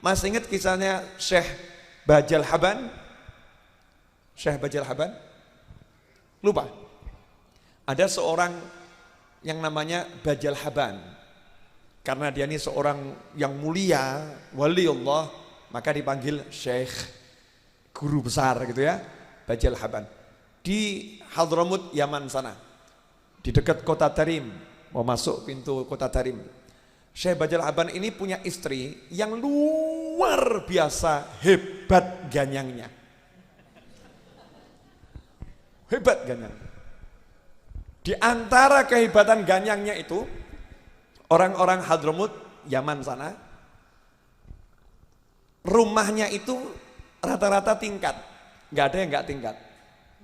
Masih ingat kisahnya Syekh Bajal Haban? Syekh Bajal Haban? Lupa. Ada seorang yang namanya Bajal Haban. Karena dia ini seorang yang mulia, wali Allah, maka dipanggil Syekh, guru besar gitu ya, Bajal Haban. Di Hadramut, Yaman sana, di dekat kota Tarim, mau masuk pintu kota Tarim. Syekh Bajal Haban ini punya istri yang luar biasa hebat ganyangnya. Hebat ganyang. Di antara kehebatan ganyangnya itu, orang-orang Hadramut, Yaman sana, rumahnya itu rata-rata tingkat, nggak ada yang nggak tingkat,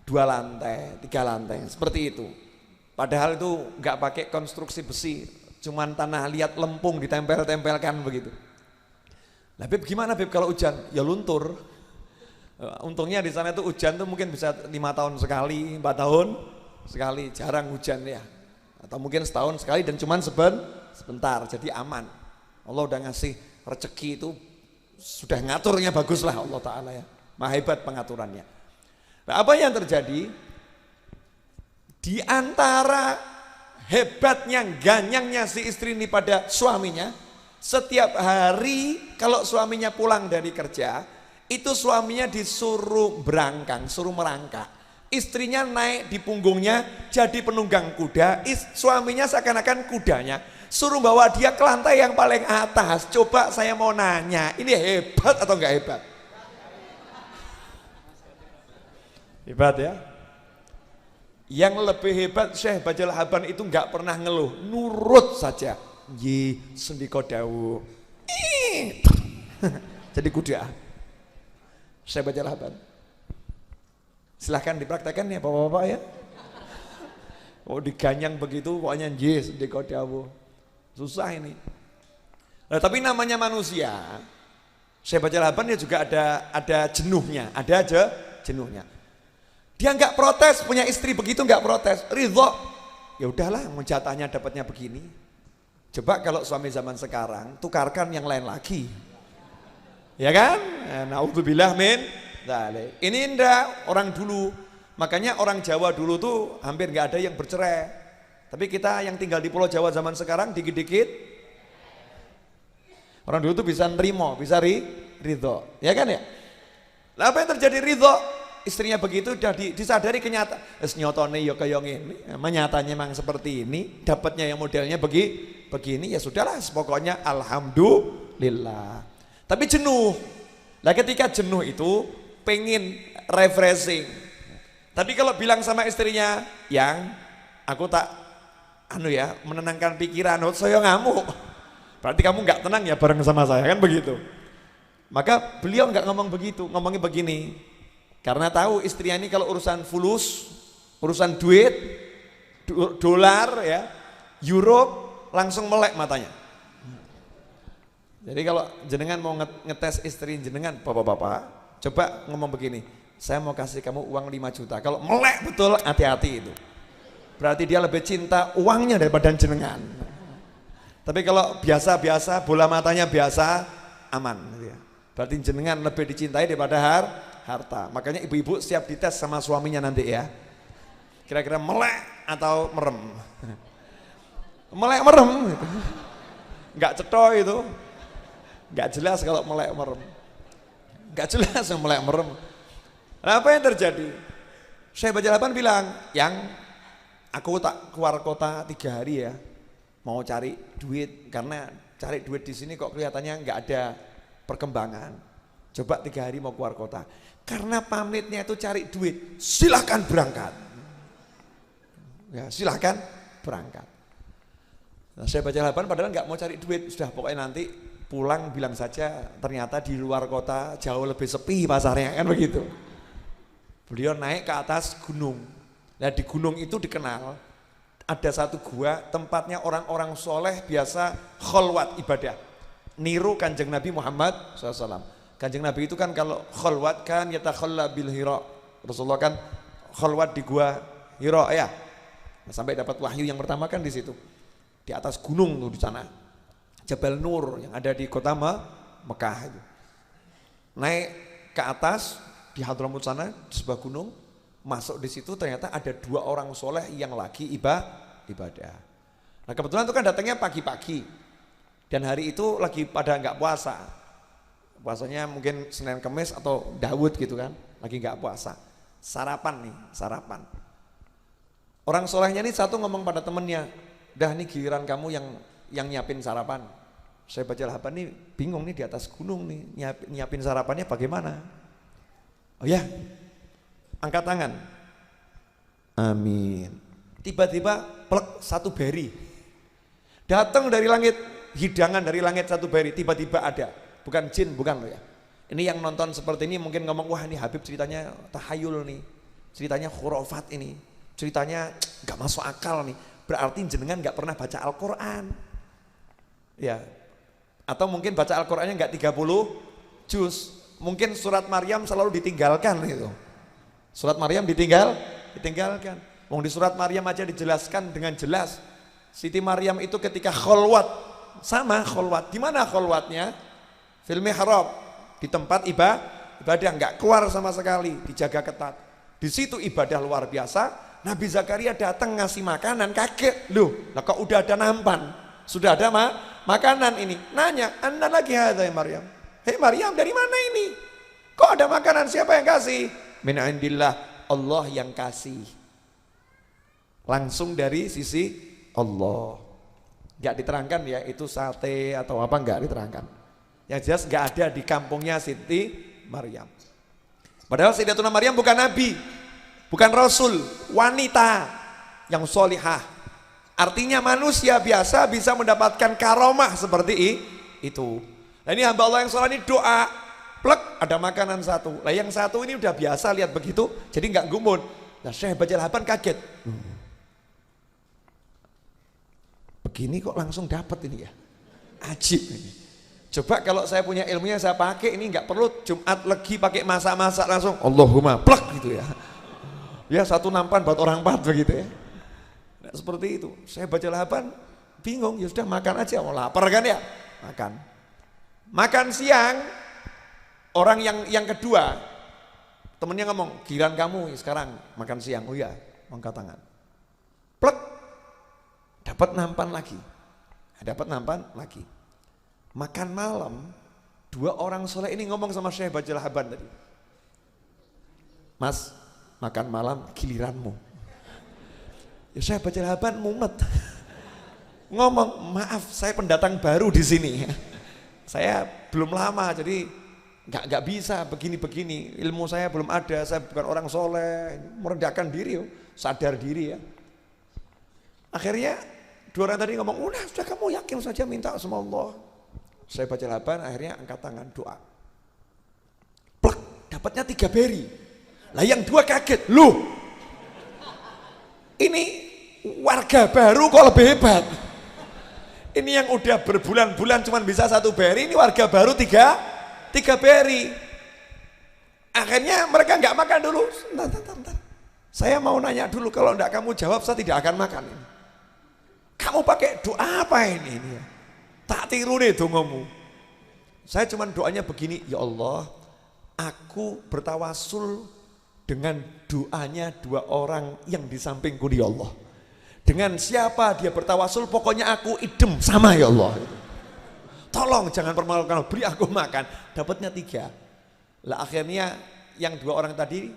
2 lantai, 3 lantai, seperti itu. Padahal itu nggak pakai konstruksi besi, cuman tanah liat lempung ditempel-tempelkan begitu. Lah Beb, gimana Beb kalau hujan? Ya luntur. Untungnya di sana itu hujan tuh mungkin bisa 5 tahun sekali, 4 tahun sekali, jarang hujan ya. Atau mungkin setahun sekali dan cuman sebentar, jadi aman. Allah udah ngasih rezeki itu, sudah ngaturnya bagus lah Allah Ta'ala ya. Maha hebat pengaturannya. Nah, apa yang terjadi? Di antara hebatnya, ganyangnya si istri ini pada suaminya, setiap hari kalau suaminya pulang dari kerja, itu suaminya disuruh berangkang, suruh merangkak. Istrinya naik di punggungnya jadi penunggang kuda, suaminya seakan-akan kudanya, suruh bawa dia ke lantai yang paling atas. Coba saya mau nanya, ini hebat atau enggak hebat? Hebat ya. Yang lebih hebat Syekh Bajal Haban itu enggak pernah ngeluh, nurut saja. Yi sendika dawuh. Jadi kuda. Syekh Bajal Haban. Silahkan dipraktekkan ya bapak-bapak ya. Oh diganyang begitu pokoknya yes sendika dawuh. Susah ini. Nah, tapi namanya manusia. Syekh Bajal Haban ya juga ada jenuhnya, ada aja jenuhnya. Dia nggak protes, punya istri begitu nggak protes, ridho. Ya udahlah, mau jatahnya dapatnya begini. Coba kalau suami zaman sekarang tukarkan yang lain lagi. Ya kan? Naudzubillah min dzalik. Ini indah orang dulu. Makanya orang Jawa dulu tuh hampir nggak ada yang bercerai. Tapi kita yang tinggal di Pulau Jawa zaman sekarang dikit-dikit. Orang dulu tuh bisa nerimo, bisa ridho. Ya kan ya? Lah apa yang terjadi ridho? Istrinya begitu udah disadari kenyataan. Nyotone ya kayak ngene, nyatanya memang seperti ini, dapatnya yang modelnya begini ya sudahlah, pokoknya alhamdulillah. Tapi jenuh. Nah ketika jenuh itu pengen refreshing. Tapi kalau bilang sama istrinya, yang aku tak menenangkan pikiran, saya ngamuk. Berarti kamu nggak tenang ya bareng sama saya kan begitu. Maka beliau nggak ngomong begitu, ngomongnya begini. Karena tahu istrinya ini kalau urusan fulus, urusan duit, dolar ya, euro langsung melek matanya. Jadi kalau jenengan mau ngetes istri jenengan, bapak-bapak, coba ngomong begini, saya mau kasih kamu uang 5 juta. Kalau melek betul, hati-hati itu. Berarti dia lebih cinta uangnya daripada jenengan. Tapi kalau biasa-biasa, bola matanya biasa, aman. Berarti jenengan lebih dicintai daripada harta. Makanya ibu-ibu siap dites sama suaminya nanti ya. Kira-kira melek atau merem. Melek merem gitu. Nggak cetok itu. Nggak jelas kalau melek merem. Nggak jelas yang melek merem. Nah, apa yang terjadi? Syekh Bajal Haban bilang, yang aku tak keluar kota 3 hari ya, mau cari duit, karena cari duit di sini kok kelihatannya nggak ada perkembangan. Coba 3 hari mau keluar kota. Karena pamitnya itu cari duit, silahkan berangkat. Ya, silahkan berangkat. Nah, Syekh Bajal Haban padahal nggak mau cari duit, sudah pokoknya nanti pulang bilang saja ternyata di luar kota jauh lebih sepi pasarnya kan begitu. Beliau naik ke atas gunung. Nah di gunung itu dikenal ada satu gua tempatnya orang-orang soleh biasa kholwat ibadah. Niru Kanjeng Nabi Muhammad SAW. Kanjeng Nabi itu kan kalau kholwat kan yatakhalla bil Hira. Rasulullah kan kholwat di gua Hira ya. Nah, sampai dapat wahyu yang pertama kan di situ. Di atas gunung tuh di sana. Jabal Nur yang ada di kota Mekah itu. Naik ke atas di Hadramut sana di sebuah gunung, masuk di situ ternyata ada 2 orang soleh yang lagi ibadah. Nah kebetulan itu kan datangnya pagi-pagi dan hari itu lagi pada nggak puasa. Puasanya mungkin Senin Kemis atau Daud gitu kan, lagi nggak puasa. Sarapan. Orang solehnya ini satu ngomong pada temennya, dah nih giliran kamu yang nyiapin sarapan. Saya baca Lahaban nih bingung nih di atas gunung nih nyiapin sarapannya bagaimana? Oh ya, angkat tangan. Amin. Tiba-tiba plek satu beri. Datang dari langit, hidangan dari langit satu beri, tiba-tiba ada. Bukan jin, bukan loh ya. Ini yang nonton seperti ini mungkin ngomong, wah ini Habib ceritanya tahayul nih. Ceritanya khurafat ini. Ceritanya gak masuk akal nih. Berarti jenengan gak pernah baca Al-Quran. Ya. Atau mungkin baca Al-Qurannya gak 30 juz. Mungkin surat Maryam selalu ditinggalkan gitu. Surat Maryam ditinggalkan. Wong di surat Maryam aja dijelaskan dengan jelas. Siti Maryam itu ketika kholwat, sama kholwat. Di mana kholwatnya? Fil mihrab, di tempat ibadah nggak keluar sama sekali, dijaga ketat. Di situ ibadah luar biasa. Nabi Zakaria datang ngasih makanan, kaget, loh, lah kok udah ada nampan, sudah ada makanan ini. Nanya, anda lagi ada ya Maryam? Hei Maryam, dari mana ini? Kok ada makanan, siapa yang kasih? Min indillah, Allah yang kasih. Langsung dari sisi Allah. Gak diterangkan ya itu sate atau apa, gak diterangkan. Yang jelas gak ada di kampungnya Siti Maryam. Padahal Sayyidatuna Maryam bukan nabi, bukan rasul, wanita yang solihah. Artinya manusia biasa bisa mendapatkan karomah seperti itu. Nah ini hamba Allah yang soleh ini doa, plek ada makanan satu. Lah yang satu ini udah biasa lihat begitu, jadi nggak gumun. Nah Syekh Bajal Haban kaget. Begini kok langsung dapat ini ya, ajib ini. Coba kalau saya punya ilmunya saya pakai ini nggak perlu Jumat Legi pakai masak-masak langsung Allahumma plek gitu ya. Ya satu nampan buat orang 4 begitu ya. Nah, seperti itu. Saya baca Lahaban bingung, ya sudah makan aja, mau lapar kan ya, makan. Makan siang orang yang kedua temennya ngomong, giliran kamu sekarang makan siang. Oh ya, angkat tangan. Plek. Dapat nampan lagi. Makan malam, 2 orang soleh ini ngomong sama Syekh Bajal Haban tadi. Mas, makan malam giliranmu. Ya Syekh Bajal Haban mumet. Ngomong, maaf saya pendatang baru di sini. Saya belum lama jadi nggak bisa begini-begini. Ilmu saya belum ada, saya bukan orang soleh. Merendahkan diri, sadar diri ya. Akhirnya 2 orang tadi ngomong, udah sudah kamu yakin saja minta sama Allah. Saya baca Lahaban, akhirnya angkat tangan doa. Plek, dapatnya 3 beri. Lah yang 2 kaget, loh. Ini warga baru kok lebih hebat. Ini yang udah berbulan-bulan cuma bisa 1 beri, ini warga baru 3 beri. Akhirnya mereka nggak makan dulu. Bentar. Saya mau nanya dulu, kalau enggak kamu jawab saya tidak akan makan ini. Kamu pakai doa apa ini? Tak tiru nih dongamu. Saya cuma doanya begini, ya Allah, aku bertawasul dengan doanya 2 orang yang di sampingku ya Allah. Dengan siapa dia bertawasul, pokoknya aku idem sama ya Allah. Tolong jangan permalukan, beri aku makan. Dapatnya 3. Lah akhirnya yang 2 orang tadi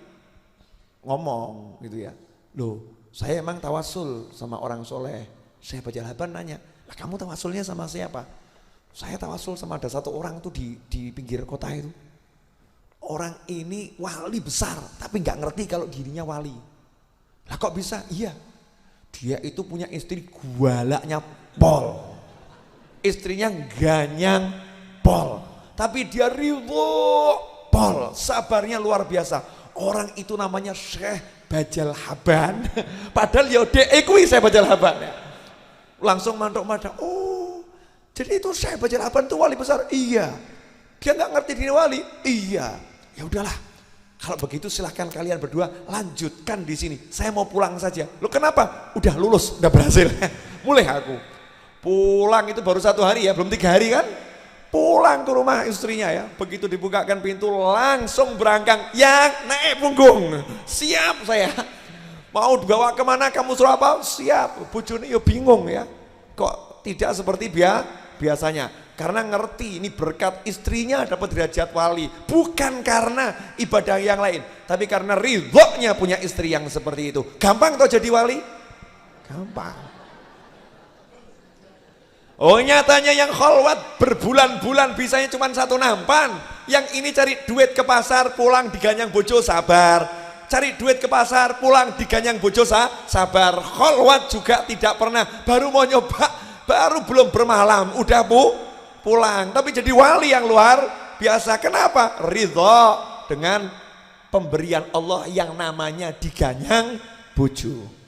ngomong gitu ya. Loh, saya emang tawasul sama orang soleh. Saya Bajal Haban nanya, lah kamu tawasulnya sama siapa? Saya tawasul sama ada 1 orang tuh di pinggir kota itu. Orang ini wali besar, tapi nggak ngerti kalau dirinya wali. Lah kok bisa? Iya, dia itu punya istri gualaknya pol. Istrinya ganyang pol. Tapi dia ridho pol, sabarnya luar biasa. Orang itu namanya Syekh Bajal Haban. Padahal ya dekui saya Bajal Haban ya. Langsung mantuk-mantuk, oh jadi itu Syekh Bajal Haban itu wali besar? Iya. Dia nggak ngerti diri wali? Iya. Ya udahlah, kalau begitu silahkan kalian berdua lanjutkan di sini. Saya mau pulang saja. Loh kenapa? Udah lulus, udah berhasil. Mulai aku pulang itu baru 1 hari ya, belum 3 hari kan? pulang ke rumah istrinya ya, begitu dibukakan pintu langsung berangkang, yang naik punggung, siap saya, mau dibawa kemana, kamu suruh apa, siap. Bojone ya bingung ya, kok tidak seperti biasanya, karena ngerti ini berkat istrinya dapat derajat wali, bukan karena ibadah yang lain, tapi karena ridhonya punya istri yang seperti itu. Gampang toh jadi wali? Gampang. Oh nyatanya yang kholwat berbulan-bulan bisanya cuma satu nampan. Yang ini cari duit ke pasar pulang diganyang bojo sabar. Cari duit ke pasar pulang diganyang bojo sabar. Kholwat juga tidak pernah. Baru mau nyoba, baru belum bermalam udah pulang. Tapi jadi wali yang luar biasa. Kenapa? Ridho dengan pemberian Allah yang namanya diganyang bojo.